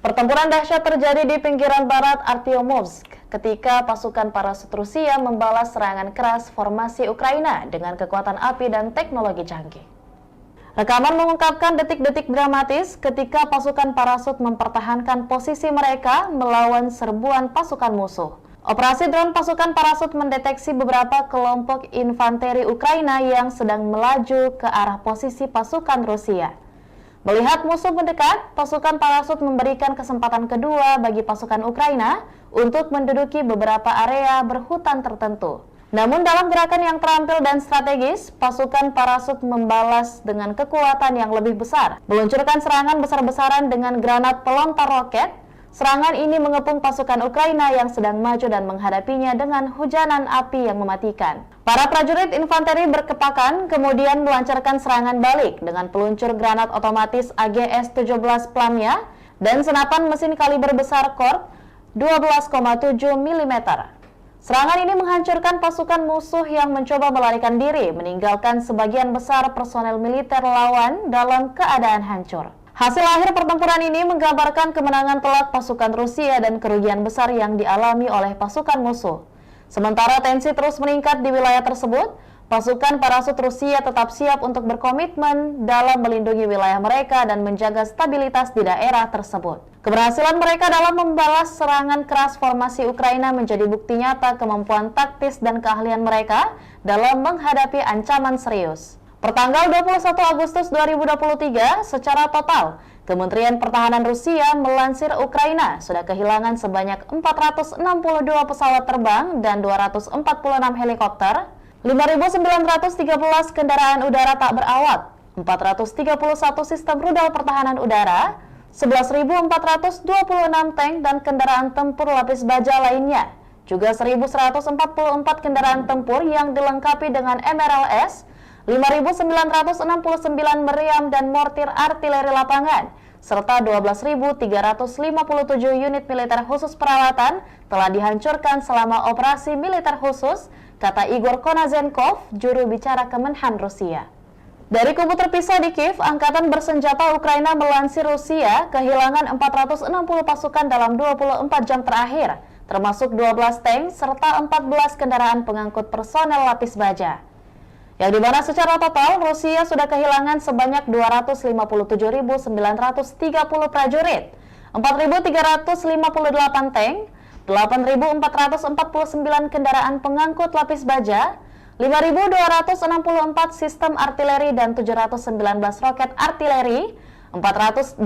Pertempuran dahsyat terjadi di pinggiran barat Artyomovsk ketika pasukan parasut Rusia membalas serangan keras formasi Ukraina dengan kekuatan api dan teknologi canggih. Rekaman mengungkapkan detik-detik dramatis ketika pasukan parasut mempertahankan posisi mereka melawan serbuan pasukan musuh. Operasi drone pasukan parasut mendeteksi beberapa kelompok infanteri Ukraina yang sedang melaju ke arah posisi pasukan Rusia. Melihat musuh mendekat, pasukan parasut memberikan kesempatan kedua bagi pasukan Ukraina untuk menduduki beberapa area berhutan tertentu. Namun dalam gerakan yang terampil dan strategis, pasukan parasut membalas dengan kekuatan yang lebih besar, meluncurkan serangan besar-besaran dengan granat pelontar roket. Serangan ini mengepung pasukan Ukraina yang sedang maju dan menghadapinya dengan hujanan api yang mematikan. Para prajurit infanteri berkepakan kemudian melancarkan serangan balik dengan peluncur granat otomatis AGS-17 Plamya dan senapan mesin kaliber besar Kork 12,7 mm. Serangan ini menghancurkan pasukan musuh yang mencoba melarikan diri, meninggalkan sebagian besar personel militer lawan dalam keadaan hancur. Hasil akhir pertempuran ini menggambarkan kemenangan telak pasukan Rusia dan kerugian besar yang dialami oleh pasukan musuh. Sementara tensi terus meningkat di wilayah tersebut, pasukan parasut Rusia tetap siap untuk berkomitmen dalam melindungi wilayah mereka dan menjaga stabilitas di daerah tersebut. Keberhasilan mereka dalam membalas serangan keras formasi Ukraina menjadi bukti nyata kemampuan taktis dan keahlian mereka dalam menghadapi ancaman serius. Pertanggal 21 Agustus 2023, secara total, Kementerian Pertahanan Rusia melansir Ukraina sudah kehilangan sebanyak 462 pesawat terbang dan 246 helikopter, 5.913 kendaraan udara tak berawak, 431 sistem rudal pertahanan udara, 11.426 tank dan kendaraan tempur lapis baja lainnya, juga 1.144 kendaraan tempur yang dilengkapi dengan MRLS, 5.969 meriam dan mortir artileri lapangan, serta 12.357 unit militer khusus peralatan telah dihancurkan selama operasi militer khusus, kata Igor Konazenkov, juru bicara Kemenhan Rusia. Dari kubu terpisah di Kiev, Angkatan Bersenjata Ukraina melansir Rusia kehilangan 460 pasukan dalam 24 jam terakhir, termasuk 12 tank serta 14 kendaraan pengangkut personel lapis baja. Yang dimana secara total Rusia sudah kehilangan sebanyak 257.930 prajurit, 4.358 tank, 8.449 kendaraan pengangkut lapis baja, 5.264 sistem artileri dan 719 roket artileri, 489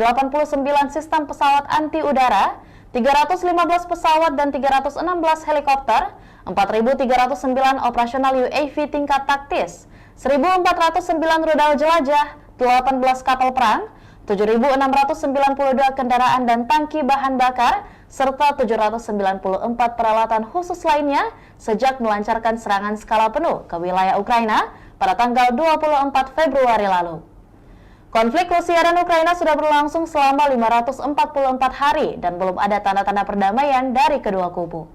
sistem pesawat anti udara, 315 pesawat dan 316 helikopter, 4.309 operasional UAV tingkat taktis, 1.409 rudal jelajah, 18 kapal perang, 7.692 kendaraan dan tangki bahan bakar, serta 794 peralatan khusus lainnya sejak melancarkan serangan skala penuh ke wilayah Ukraina pada tanggal 24 Februari lalu. Konflik Rusia dan Ukraina sudah berlangsung selama 544 hari dan belum ada tanda-tanda perdamaian dari kedua kubu.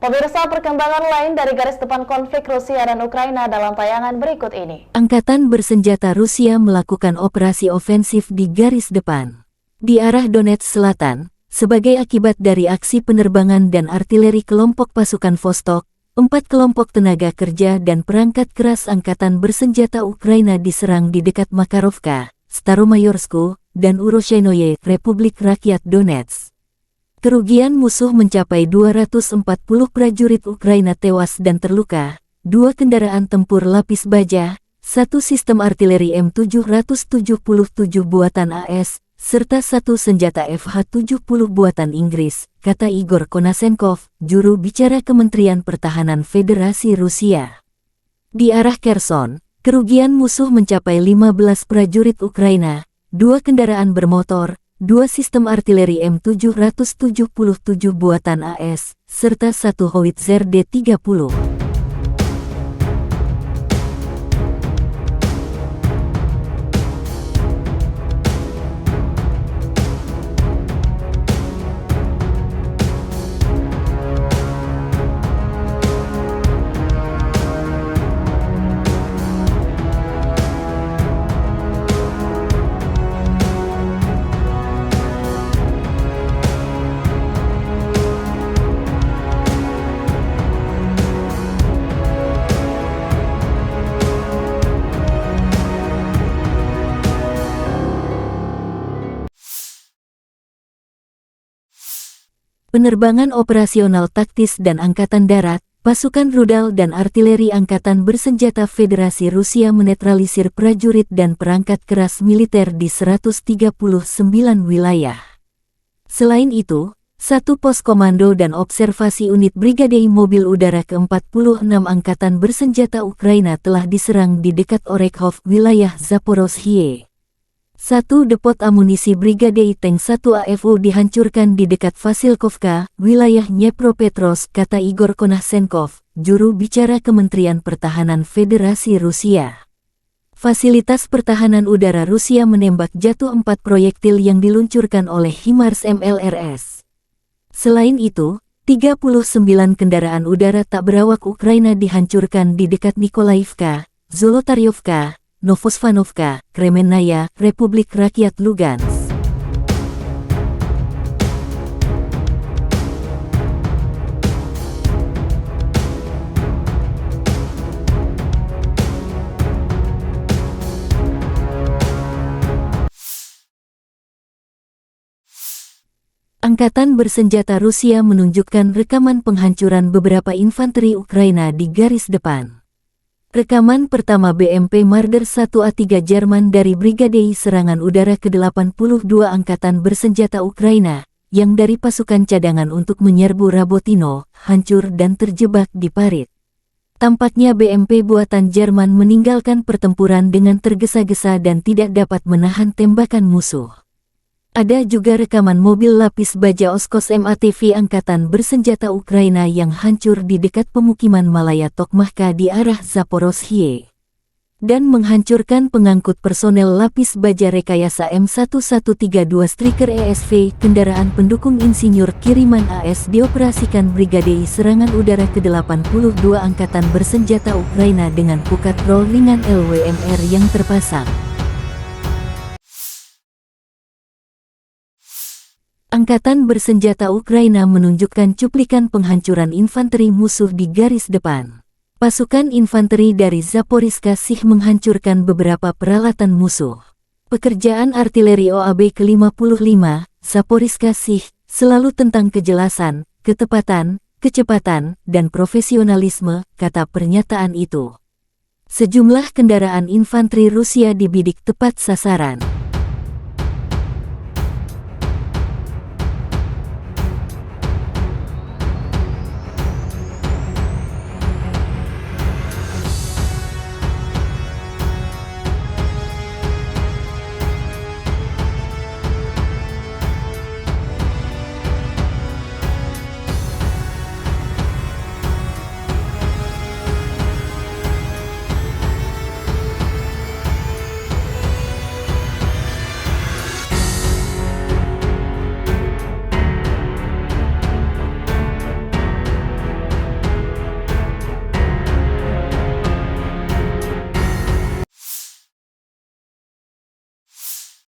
Pemirsa, perkembangan lain dari garis depan konflik Rusia dan Ukraina dalam tayangan berikut ini. Angkatan bersenjata Rusia melakukan operasi ofensif di garis depan di arah Donetsk Selatan sebagai akibat dari aksi penerbangan dan artileri kelompok pasukan Vostok. 4 kelompok tenaga kerja dan perangkat keras angkatan bersenjata Ukraina diserang di dekat Makarovka, Staromayorsku, dan Uroshenoye, Republik Rakyat Donetsk. Kerugian musuh mencapai 240 prajurit Ukraina tewas dan terluka, 2 kendaraan tempur lapis baja, 1 sistem artileri M777 buatan AS, serta 1 senjata FH-70 buatan Inggris, kata Igor Konasenkov, juru bicara Kementerian Pertahanan Federasi Rusia. Di arah Kherson, kerugian musuh mencapai 15 prajurit Ukraina, 2 kendaraan bermotor, 2 sistem artileri M777 buatan AS, serta 1 howitzer D-30. penerbangan operasional taktis dan angkatan darat, pasukan rudal dan artileri angkatan bersenjata Federasi Rusia menetralisir prajurit dan perangkat keras militer di 139 wilayah. Selain itu, satu pos komando dan observasi unit Brigade Mobil Udara ke-46 Angkatan Bersenjata Ukraina telah diserang di dekat Orekhov, wilayah Zaporozhye. Satu depot amunisi Brigade Tank 1 AFU dihancurkan di dekat Vasilkovka, wilayah Dnepropetrovsk, kata Igor Konashenkov, juru bicara Kementerian Pertahanan Federasi Rusia. Fasilitas pertahanan udara Rusia menembak jatuh 4 proyektil yang diluncurkan oleh HIMARS MLRS. Selain itu, 39 kendaraan udara tak berawak Ukraina dihancurkan di dekat Nikolaivka, Zolotaryovka, Novosvanovka, Kremennaya, Republik Rakyat Lugansk. Angkatan Bersenjata Rusia menunjukkan rekaman penghancuran beberapa infanteri Ukraina di garis depan. Rekaman pertama BMP Marder 1A3 Jerman dari Brigade Serangan Udara ke-82 Angkatan Bersenjata Ukraina, yang dari pasukan cadangan untuk menyerbu Rabotino, hancur dan terjebak di parit. Tampaknya BMP buatan Jerman meninggalkan pertempuran dengan tergesa-gesa dan tidak dapat menahan tembakan musuh. Ada juga rekaman mobil lapis baja Oskos MATV Angkatan Bersenjata Ukraina yang hancur di dekat pemukiman Malaya Tokmahka di arah Zaporozhye dan menghancurkan pengangkut personel lapis baja rekayasa M1132 Striker ESV, kendaraan pendukung insinyur kiriman AS dioperasikan Brigade Serangan Udara ke-82 Angkatan Bersenjata Ukraina dengan pukat roll ringan LWMR yang terpasang. Angkatan Bersenjata Ukraina menunjukkan cuplikan penghancuran infanteri musuh di garis depan. Pasukan infanteri dari Zaporizhzhia Sich menghancurkan beberapa peralatan musuh. Pekerjaan artileri OAB ke-55, Zaporizhzhia Sich, selalu tentang kejelasan, ketepatan, kecepatan, dan profesionalisme, kata pernyataan itu. Sejumlah kendaraan infanteri Rusia dibidik tepat sasaran.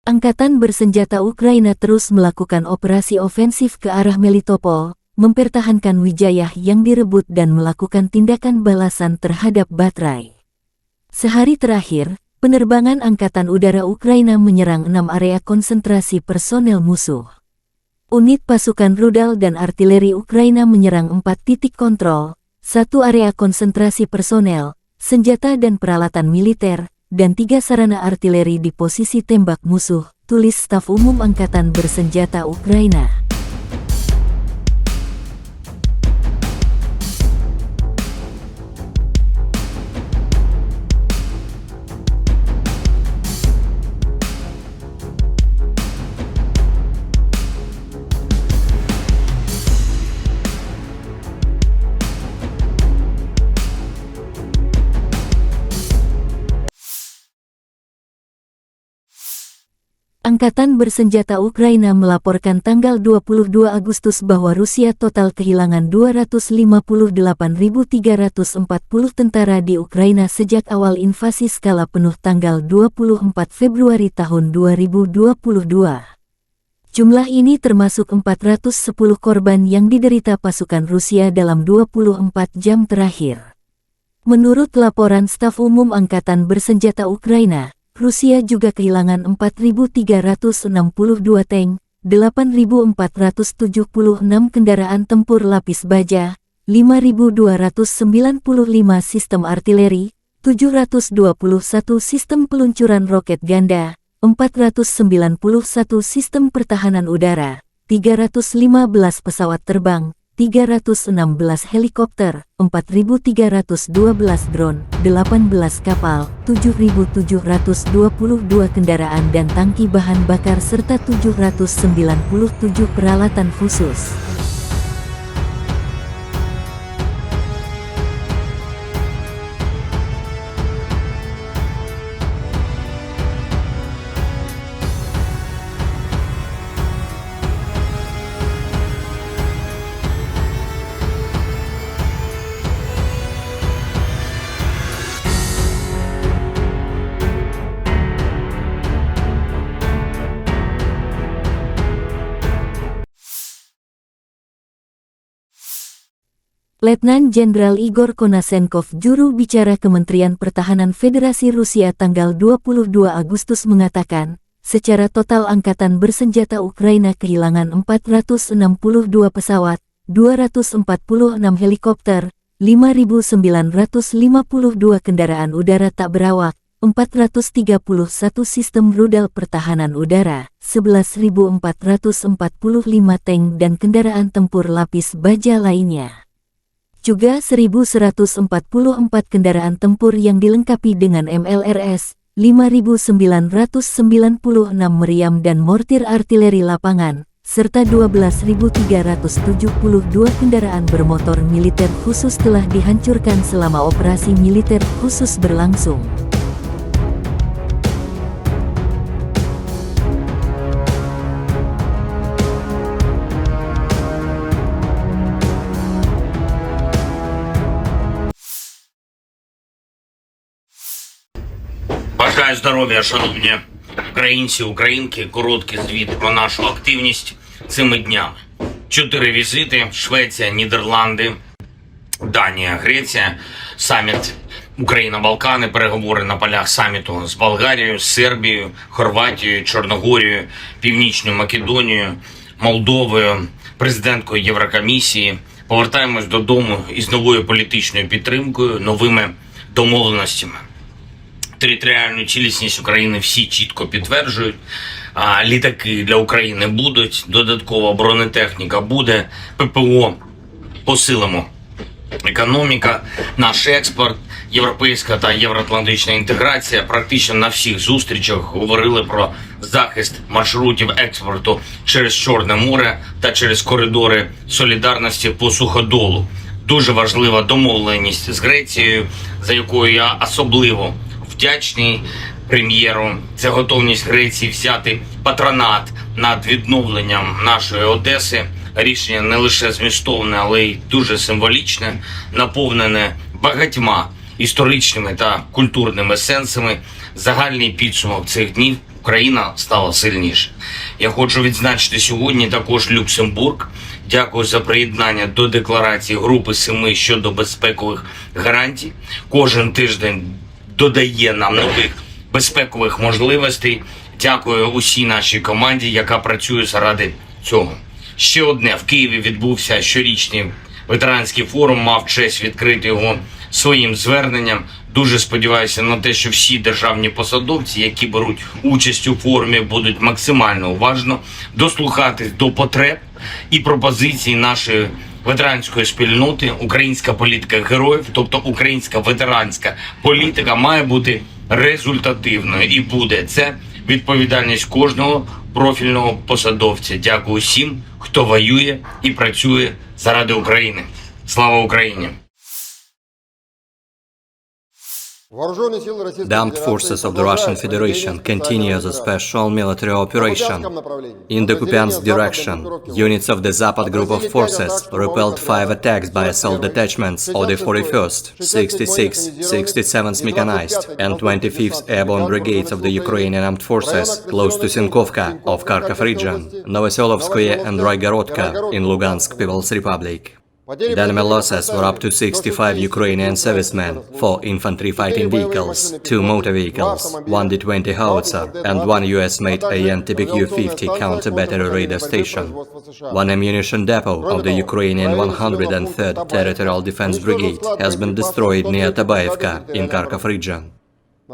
Angkatan Bersenjata Ukraina terus melakukan operasi ofensif ke arah Melitopol, mempertahankan Wijayah yang direbut dan melakukan tindakan balasan terhadap Batraj. Sehari terakhir, penerbangan Angkatan Udara Ukraina menyerang 6 area konsentrasi personel musuh. Unit pasukan rudal dan artileri Ukraina menyerang 4 titik kontrol, 1 area konsentrasi personel, senjata dan peralatan militer, dan 3 sarana artileri di posisi tembak musuh, tulis Staf Umum Angkatan Bersenjata Ukraina. Angkatan Bersenjata Ukraina melaporkan tanggal 22 Agustus bahwa Rusia total kehilangan 258.340 tentara di Ukraina sejak awal invasi skala penuh tanggal 24 Februari tahun 2022. Jumlah ini termasuk 410 korban yang diderita pasukan Rusia dalam 24 jam terakhir. Menurut laporan Staf Umum Angkatan Bersenjata Ukraina, Rusia juga kehilangan 4.362 tank, 8.476 kendaraan tempur lapis baja, 5.295 sistem artileri, 721 sistem peluncuran roket ganda, 491 sistem pertahanan udara, 315 pesawat terbang, 316 helikopter, 4.312 drone, 18 kapal, 7.722 kendaraan dan tangki bahan bakar serta 797 peralatan khusus. Letnan Jenderal Igor Konashenkov, juru bicara Kementerian Pertahanan Federasi Rusia tanggal 22 Agustus mengatakan, secara total angkatan bersenjata Ukraina kehilangan 462 pesawat, 246 helikopter, 5.952 kendaraan udara tak berawak, 431 sistem rudal pertahanan udara, 11.445 tank dan kendaraan tempur lapis baja lainnya. Juga 1.144 kendaraan tempur yang dilengkapi dengan MLRS, 5.996 meriam dan mortir artileri lapangan, serta 12.372 kendaraan bermotor militer khusus telah dihancurkan selama operasi militer khusus berlangsung. Бажаю здоров'я, шановні українці, українки. Короткий звіт про нашу активність цими днями. 4 візити: Швеція, Нідерланди, Данія, Греція, саміт Україна-Балкани, переговори на полях саміту з Болгарією, Сербією, Хорватією, Чорногорією, Північною Македонією, Молдовою, президенткою Єврокомісії. Повертаємось додому із новою політичною підтримкою, новими домовленостями. Територіальну цілісність України всі чітко підтверджують. Літаки для України будуть, додаткова бронетехніка буде, ППО посилимо. Економіка, наш експорт, європейська та євроатлантична інтеграція. Практично на всіх зустрічах говорили про захист маршрутів експорту через Чорне море та через коридори солідарності по суходолу. Дуже важлива домовленість з Грецією, за якою я особливо вдячний прем'єру. Це готовність Греції взяти патронат над відновленням нашої Одеси. Рішення не лише змістовне, але й дуже символічне, наповнене багатьма історичними та культурними сенсами. Загальний підсумок цих днів: Україна стала сильніше. Я хочу відзначити сьогодні також Люксембург. Дякую за приєднання до декларації Групи 7 щодо безпекових гарантій. Кожен тиждень додає нам нових безпекових можливостей. Дякую усій нашій команді, яка працює заради цього. Ще одне: в Києві відбувся щорічний ветеранський форум, мав честь відкрити його своїм зверненням. Дуже сподіваюся на те, що всі державні посадовці, які беруть участь у форумі, будуть максимально уважно дослухатись до потреб і пропозицій нашої ветеранської спільноти. Українська політика героїв, тобто українська ветеранська політика, має бути результативною і буде. Це відповідальність кожного профільного посадовця. Дякую всім, хто воює і працює заради України. Слава Україні! The armed forces of the Russian Federation continue the special military operation. In the Kupiansk direction, units of the Zapad group of forces repelled 5 attacks by assault detachments of the 41st, 66th, 67th Mechanized and 25th Airborne Brigades of the Ukrainian Armed Forces close to Sinkovka of Kharkov region, Novoselovskoye and Raigorodka in Lugansk People's Republic. Enemy losses were up to 65 Ukrainian servicemen, 4 infantry fighting vehicles, 2 motor vehicles, 1 D-20 howitzer, and 1 US-made AN-TPQ-50 counter-battery radar station. 1 ammunition depot of the Ukrainian 103rd Territorial Defense Brigade has been destroyed near Tabaevka in Kharkov region.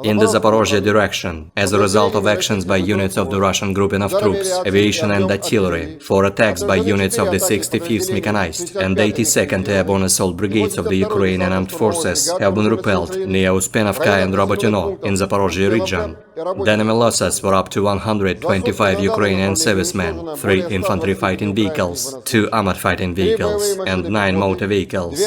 In the Zaporozhye direction, as a result of actions by units of the Russian grouping of troops, aviation and artillery, 4 attacks by units of the 65th Mechanized and 82nd Airborne Assault Brigades of the Ukrainian Armed Forces have been repelled near Uspenovka and Robotyno in Zaporozhye region. The enemy losses were up to 125 Ukrainian servicemen, 3 infantry fighting vehicles, 2 armored fighting vehicles, and 9 motor vehicles.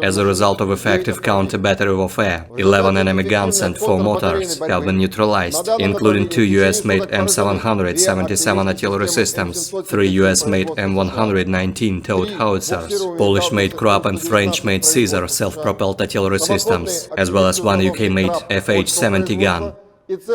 As a result of effective counter-battery warfare, 11 enemy guns and 4 mortars have been neutralized, including 2 US-made M777 artillery systems, 3 US-made M119 towed howitzers, Polish-made Krupp and French-made Caesar self-propelled artillery systems, as well as 1 UK-made FH-70 gun.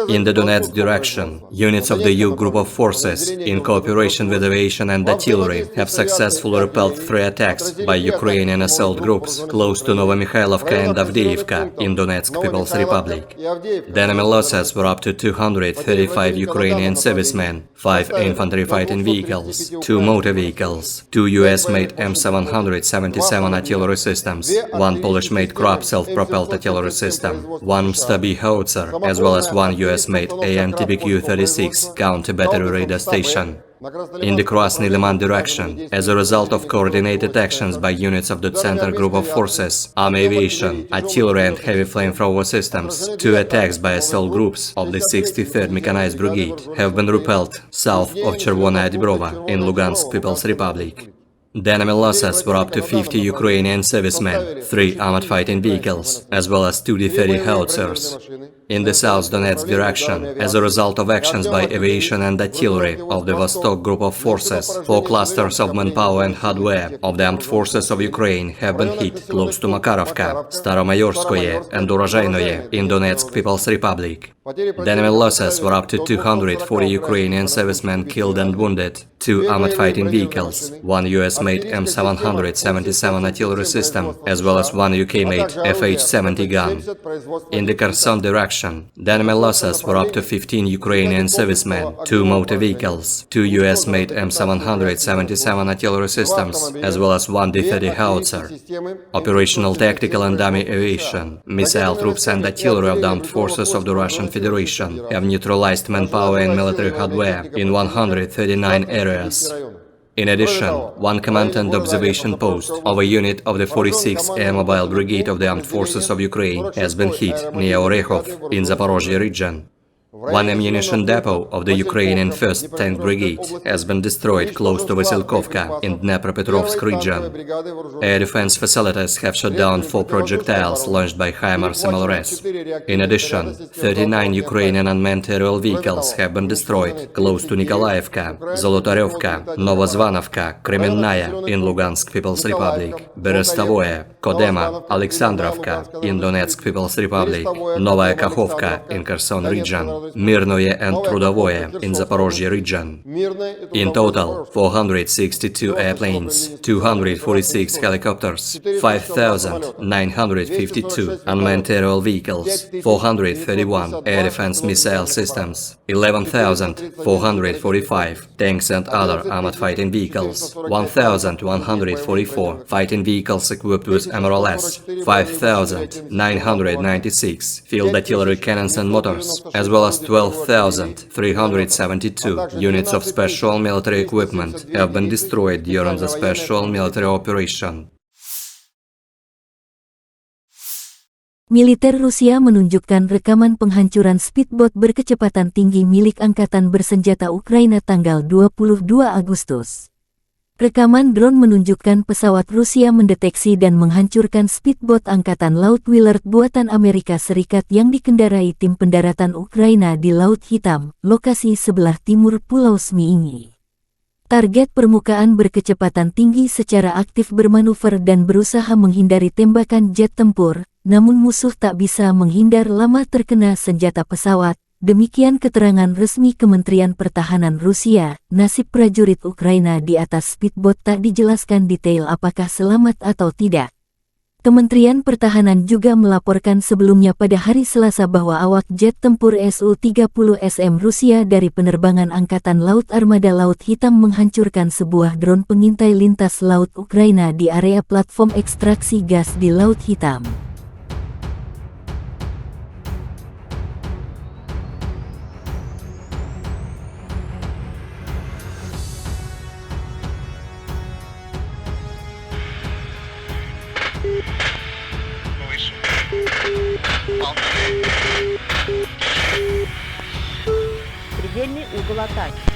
In the Donetsk direction, units of the U Group of Forces, in cooperation with aviation and artillery, have successfully repelled 3 attacks by Ukrainian assault groups close to Novomikhailivka and Avdiivka in Donetsk People's Republic. The enemy losses were up to 235 Ukrainian servicemen, 5 infantry fighting vehicles, 2 motor vehicles, 2 US-made M777 artillery systems, 1 Polish-made Krupp self-propelled artillery system, 1 Msta-B howitzer, as well as 1 US-made AN-TPQ-36 counter-battery radar station. In the Krasny Liman direction, as a result of coordinated actions by units of the Center Group of Forces, Army Aviation, Artillery and Heavy Flamethrower Systems, 2 attacks by assault groups of the 63rd Mechanized Brigade have been repelled south of Chervonaya Dibrova in Lugansk People's Republic. The enemy losses were up to 50 Ukrainian servicemen, 3 armored fighting vehicles, as well as 2 D-30 howitzers. In the South Donetsk direction, as a result of actions by aviation and artillery of the Vostok Group of Forces, 4 clusters of manpower and hardware of the Armed Forces of Ukraine have been hit close to Makarovka, Staromayorskoye and Urozhainoye in Donetsk People's Republic. The enemy losses were up to 240 Ukrainian servicemen killed and wounded, 2 armored fighting vehicles, 1 US-made M777 artillery system, as well as 1 UK-made FH-70 gun. In the Kherson direction, the enemy losses were up to 15 Ukrainian servicemen, 2 motor vehicles, 2 US-made M777 artillery systems, as well as 1 D-30 howitzer. Operational tactical and dummy aviation, missile troops and artillery of the armed forces of the Russian Federation have neutralized manpower and military hardware in 139 areas. In addition, 1 command and observation post of a unit of the 46th Air Mobile Brigade of the Armed Forces of Ukraine has been hit near Orekhov in Zaporozhye region. 1 ammunition depot of the Ukrainian 1st Tank Brigade has been destroyed close to Vasilkovka in Dnepropetrovsk region. Air defense facilities have shot down 4 projectiles launched by HIMARS MLRS. In addition, 39 Ukrainian unmanned aerial vehicles have been destroyed close to Nikolaevka, Zolotaryovka, Novozvanovka, Kremennaya in Lugansk People's Republic, Berestavoye, Kodema, Alexandrovka in Donetsk People's Republic, Novaya Kakhovka in Kherson region, Mirnoye and Trudovoye in Zaporozhye region. In total, 462 airplanes, 246 helicopters, 5,952 unmanned aerial vehicles, 431 air defense missile systems, 11,445 tanks and other armored fighting vehicles, 1,144 fighting vehicles equipped with MRLS, 5,996 field artillery cannons and motors, as well as 12,372 units of special military equipment have been destroyed during the special military operation. Militer Rusia menunjukkan rekaman penghancuran speedboat berkecepatan tinggi milik Angkatan Bersenjata Ukraina tanggal 22 Agustus. Rekaman drone menunjukkan pesawat Rusia mendeteksi dan menghancurkan speedboat Angkatan Laut Willard buatan Amerika Serikat yang dikendarai tim pendaratan Ukraina di Laut Hitam, lokasi sebelah timur Pulau Zmiini. Target permukaan berkecepatan tinggi secara aktif bermanuver dan berusaha menghindari tembakan jet tempur, namun musuh tak bisa menghindar lama terkena senjata pesawat, Demikian keterangan resmi Kementerian Pertahanan Rusia. Nasib prajurit Ukraina di atas speedboat tak dijelaskan detail apakah selamat atau tidak. Kementerian Pertahanan juga melaporkan sebelumnya pada hari Selasa bahwa awak jet tempur Su-30SM Rusia dari penerbangan Angkatan Laut Armada Laut Hitam menghancurkan sebuah drone pengintai lintas laut Ukraina di area platform ekstraksi gas di Laut Hitam. Предельный угол атаки.